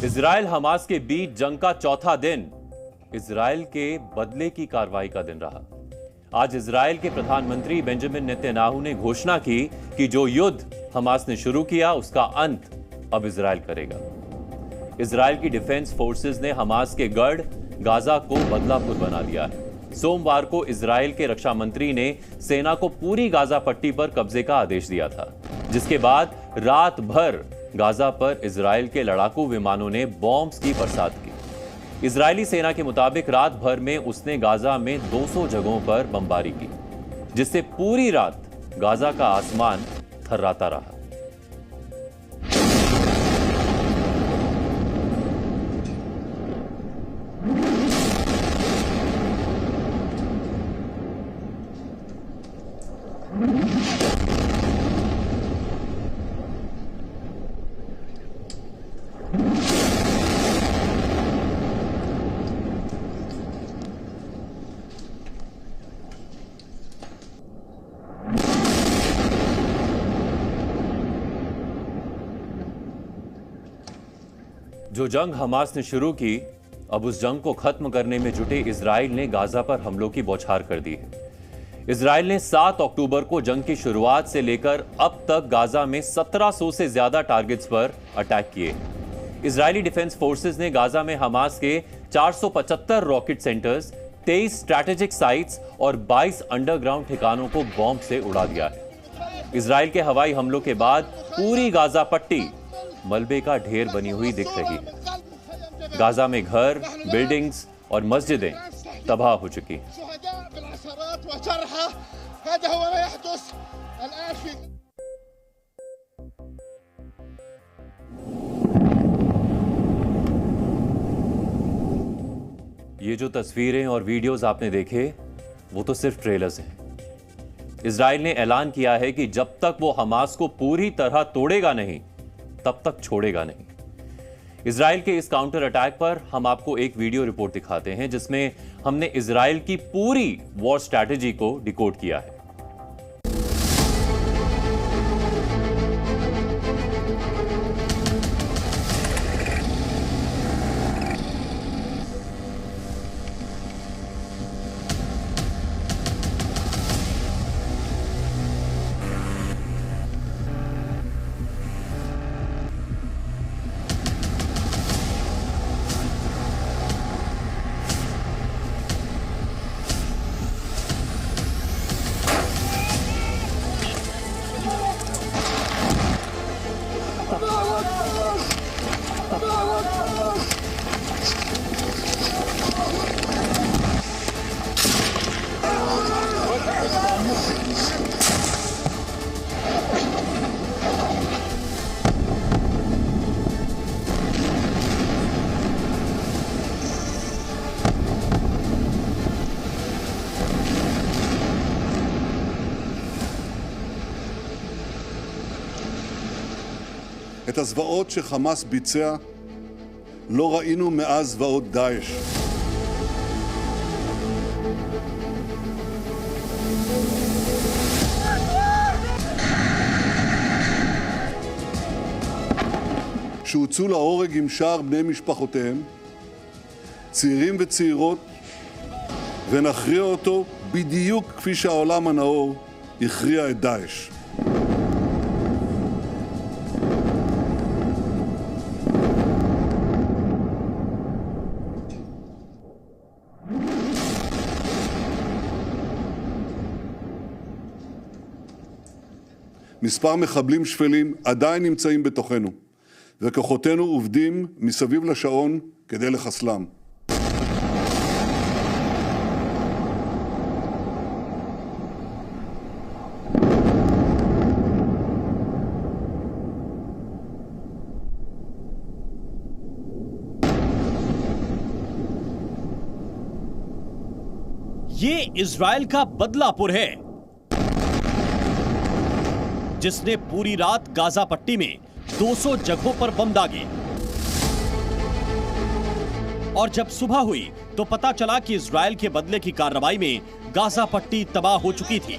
Israel Hamas के बीच जंग का चौथा दिन इजराइल के बदले की कार्रवाई का दिन रहा। आज इजराइल के प्रधानमंत्री बेंजामिन नेतन्याहू ने घोषणा की कि जो युद्ध हमास ने शुरू किया उसका अंत अब इजराइल करेगा। इजराइल की डिफेंस फोर्सेस ने हमास के गढ़ गाजा को बदलापुर बना लिया है। सोमवार को इजराइल के रक्षा मंत्री ने सेना को पूरी गाजा पट्टी पर कब्जे का आदेश दिया था, जिसके बाद रात भर गाजा पर इजराइल के लड़ाकू विमानों ने बॉम्ब्स की बरसात की। इजरायली सेना के मुताबिक रात भर में उसने गाजा में 200 जगहों पर बमबारी की, जिससे पूरी रात गाजा का आसमान थर्राता रहा। जो जंग हमास ने शुरू की, अब उस जंग को खत्म करने में जुटे इजराइल ने गाजा पर हमलों की बौछार कर दी है। इजराइल ने 7 अक्टूबर को जंग की शुरुआत से लेकर अब तक गाजा में 1700 से ज्यादा टारगेट्स पर अटैक किए। इजरायली डिफेंस फोर्सेस ने गाजा में हमास के 475 रॉकेट सेंटर्स, 23 स्ट्रैटेजिक साइट्स और 22 अंडरग्राउंड ठिकानों को बॉम्ब से उड़ा दिया है। इजराइल के हवाई हमलों के बाद पूरी गाजा पट्टी मलबे का ढेर बनी हुई दिख रही है। गाजा में घर, बिल्डिंग्स और मस्जिदें तबाह हो चुकी हैं। ये जो तस्वीरें और वीडियोस आपने देखे, वो तो सिर्फ ट्रेलर्स हैं। इजराइल ने ऐलान किया है कि जब तक वो हमास को पूरी तरह तोड़ेगा नहीं, तब तक छोड़ेगा नहीं। इजराइल के इस काउंटर अटैक पर हम आपको एक वीडियो रिपोर्ट दिखाते हैं, जिसमें हमने इजराइल की पूरी वॉर स्ट्रैटेजी को डिकोड किया है। את הזוועות שחמאס ביצע לא ראינו מאז זוועות דאעש. שהוצאו להורג עם שאר בני משפחותיהם, צעירים וצעירות, ונכריע אותו בדיוק כפי שהעולם הנאור הכריע את דאעש. מספר מחבלים שפלים עדיין נמצאים בתוכנו, וכוחותינו עובדים מסביב לשעון כדי לחסלם. ये इजराइल का बदलापुर है, जिसने पूरी रात गाजा पट्टी में 200 जगहों पर बम दागे और जब सुबह हुई तो पता चला कि इजराइल के बदले की कार्रवाई में गाजा पट्टी तबाह हो चुकी थी।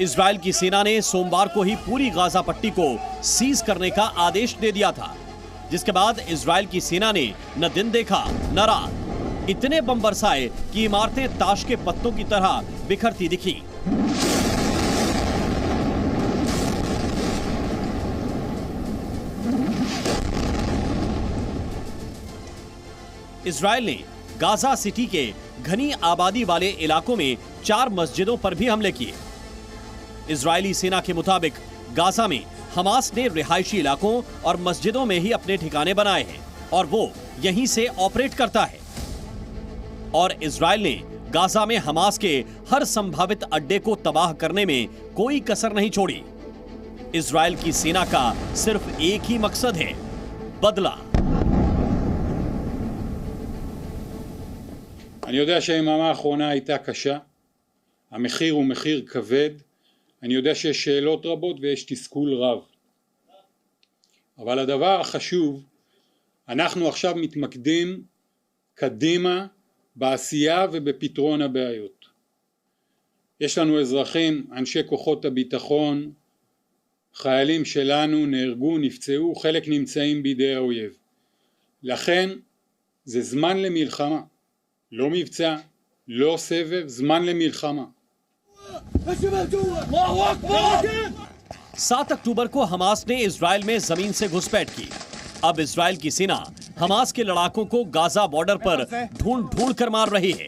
इजराइल की सेना ने सोमवार को ही पूरी गाजा पट्टी को सीज करने का आदेश दे दिया था, जिसके बाद इजराइल की सेना ने न दिन देखा न रात। इतने बम बरसाए कि इमारतें ताश के पत्तों की तरह बिखरती दिखी। इजराइल ने गाजा सिटी के घनी आबादी वाले इलाकों में 4 मस्जिदों पर भी हमले किए। इजरायली सेना के मुताबिक गाजा में हमास ने रिहायशी इलाकों और मस्जिदों में ही अपने ठिकाने बनाए हैं और वो यहीं से ऑपरेट करता है। और इजराइल ने गाजा में हमास के हर संभावित अड्डे को तबाह करने में कोई कसर नहीं छोड़ी। इजराइल की सेना का सिर्फ एक ही मकसद है, बदला। אני יודע שהיממה האחרונה הייתה קשה, המחיר הוא מחיר כבד, אני יודע שיש שאלות רבות ויש תסכול רב. אבל הדבר החשוב, אנחנו עכשיו מתמקדים קדימה בעשייה ובפתרון הבעיות. יש לנו אזרחים, אנשי כוחות הביטחון, חיילים שלנו נהרגו, נפצעו, חלק נמצאים בידי האויב. לכן זה זמן למלחמה. לא מבצע, לא סבב, זמן למלחמה. 7 अक्टूबर को हमास ने इजराइल में जमीन से घुसपैठ की। अब इजराइल की सेना हमास के लड़ाकों को गाजा बॉर्डर पर ढूंढ कर मार रही है।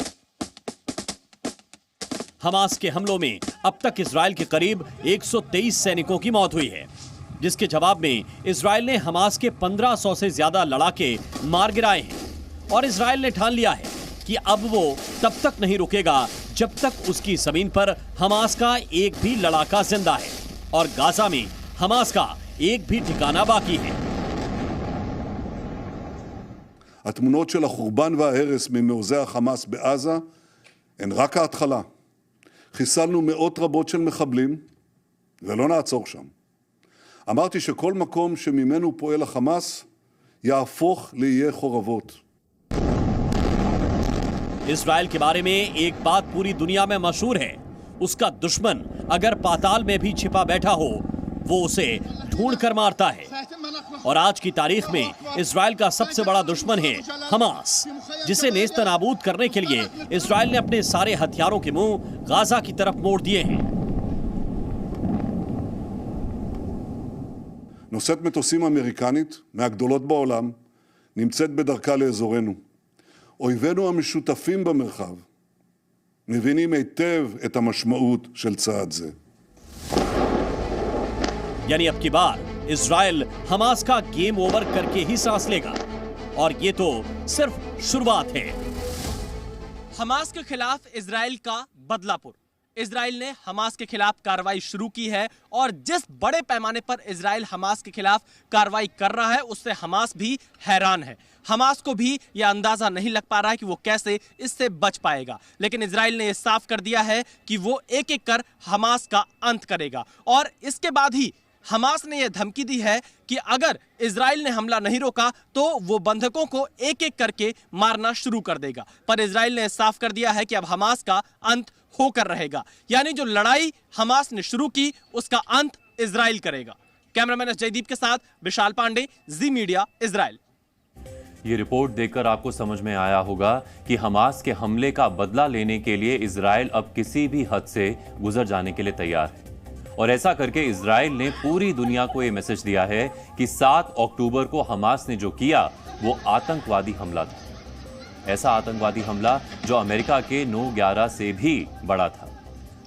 हमास के हमलों में अब तक इजराइल के करीब 123 सैनिकों की मौत हुई है, जिसके जवाब में इजराइल ने हमास के 1500 से ज्यादा लड़ाके मार गिराए हैं। और इजराइल ने ठान लिया है कि अब वो तब तक नहीं रुकेगा जब तक उसकी जमीन पर हमास का एक भी लड़ाका जिंदा है और गाजा में हमास का एक भी ठिकाना बाकी है। התמונות של החורבן וההרס ממעוזי החמאס בעזה הן רק ההתחלה. חיסלנו מאות רבות של מחבלים ולא נעצור שם. אמרתי שכל מקום שממנו פועל החמאס יהפוך לאיי חורבות. इजराइल के बारे में एक बात पूरी दुनिया में मशहूर है, उसका दुश्मन अगर पाताल में भी छिपा बैठा हो वो उसे ढूंढ कर मारता है। और आज की तारीख में इजराइल का सबसे बड़ा दुश्मन है हमास, जिसे नेस्तनाबूद करने के लिए इजराइल ने अपने सारे हथियारों के मुंह गाजा की तरफ मोड़ दिए हैं। נושאת מטוסים אמריקנית מהגדולות בעולם נמצאת בדרכה לאזורנו. אויבינו המשותפים במרחב מבינים היטב את המשמעות של צעד זה. यानी अब की बार इजराइल हमास का गेम ओवर करके ही सांस लेगा और ये तो सिर्फ शुरुआत है। हमास के खिलाफ इजराइल का बदलापुर। इजराइल ने हमास के खिलाफ कार्रवाई शुरू की है और जिस बड़े पैमाने पर इजराइल हमास के खिलाफ कार्रवाई कर रहा है उससे हमास भी हैरान है। हमास को भी यह अंदाजा नहीं लग पा रहा है कि वो कैसे इससे बच पाएगा, लेकिन इजराइल ने यह साफ कर दिया है कि वो एक एक कर हमास का अंत करेगा। और इसके बाद ही हमास ने यह धमकी दी है कि अगर इजराइल ने हमला नहीं रोका तो वो बंधकों को एक एक करके मारना शुरू कर देगा। पर इजराइल ने साफ कर दिया है कि अब हमास का अंत होकर रहेगा, यानी जो लड़ाई हमास ने शुरू की उसका अंत इजराइल करेगा। कैमरामैन एस जयदीप के साथ विशाल पांडे, जी मीडिया, इजराइल। ये रिपोर्ट देखकर आपको समझ में आया होगा कि हमास के हमले का बदला लेने के लिए इजराइल अब किसी भी हद से गुजर जाने के लिए तैयार है। और ऐसा करके इजराइल ने पूरी दुनिया को यह मैसेज दिया है कि 7 अक्टूबर को हमास ने जो किया वो आतंकवादी हमला था। ऐसा आतंकवादी हमला जो अमेरिका के 9/11 से भी बड़ा था,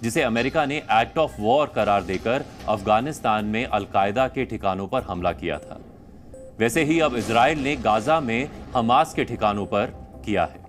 जिसे अमेरिका ने एक्ट ऑफ वॉर करार देकर अफगानिस्तान में अल-कायदा के ठिकानों पर हमला किया था। वैसे ही अब इजराइल ने गाजा में हमास के ठिकानों पर किया है।